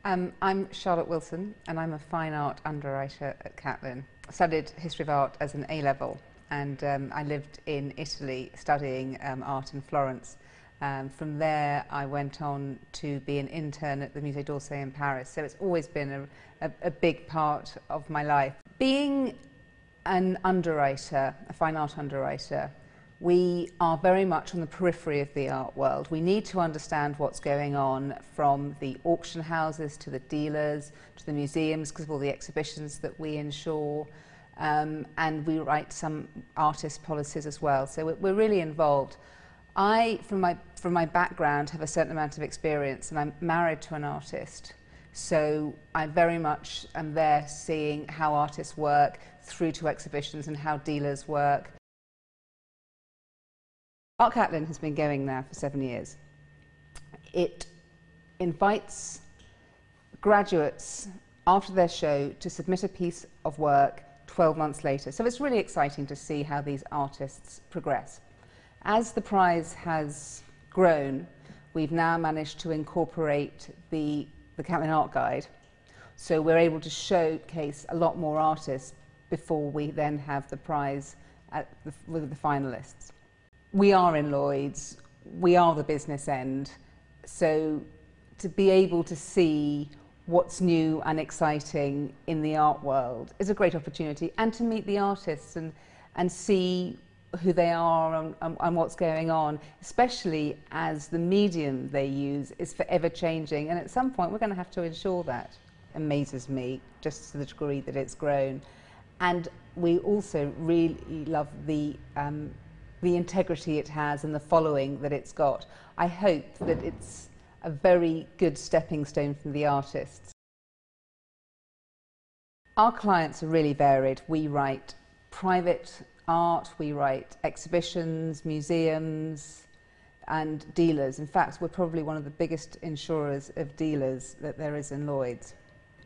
I'm Charlotte Wilson and I'm a fine art underwriter at Catlin. I studied history of art as an A-level and I lived in Italy studying art in Florence. From there I went on to be an intern at the Musée d'Orsay in Paris, so it's always been a big part of my life. Being an underwriter, a fine art underwriter, we are very much on the periphery of the art world. We need to understand what's going on from the auction houses to the dealers to the museums because of all the exhibitions that we insure, and we write some artist policies as well. So we're really involved. I, from my background, have a certain amount of experience, and I'm married to an artist. So I very much am there seeing how artists work through to exhibitions and how dealers work. Art Catlin has been going now for 7 years. It invites graduates after their show to submit a piece of work 12 months later. So it's really exciting to see how these artists progress. As the prize has grown, we've now managed to incorporate the Catlin Art Guide. So we're able to showcase a lot more artists before we then have the prize with the finalists. We are in Lloyd's, we are the business end, so to be able to see what's new and exciting in the art world is a great opportunity, and to meet the artists and see who they are and what's going on, especially as the medium they use is forever changing, and at some point we're going to have to ensure that. It amazes me just to the degree that it's grown, and we also really love the integrity it has and the following that it's got. I hope that it's a very good stepping stone from the artists. Our clients are really varied. We write private art, we write exhibitions, museums and dealers. In fact, we're probably one of the biggest insurers of dealers that there is in Lloyd's.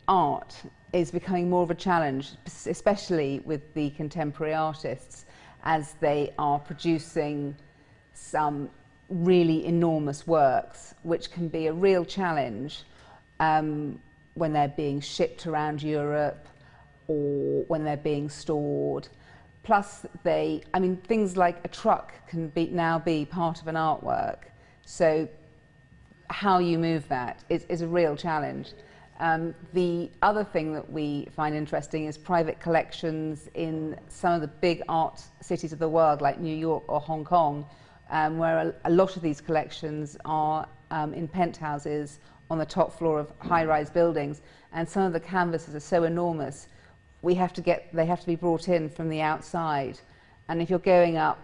Art is becoming more of a challenge, especially with the contemporary artists, as they are producing some really enormous works, which can be a real challenge when they're being shipped around Europe or when they're being stored. Plus, things like a truck can now be part of an artwork. So how you move that is a real challenge. The other thing that we find interesting is private collections in some of the big art cities of the world, like New York or Hong Kong, where a lot of these collections are in penthouses on the top floor of high-rise buildings, and some of the canvases are so enormous, they have to be brought in from the outside. And if you're going up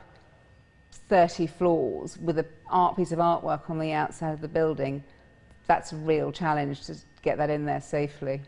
30 floors with an piece of artwork on the outside of the building, that's a real challenge to get that in there safely.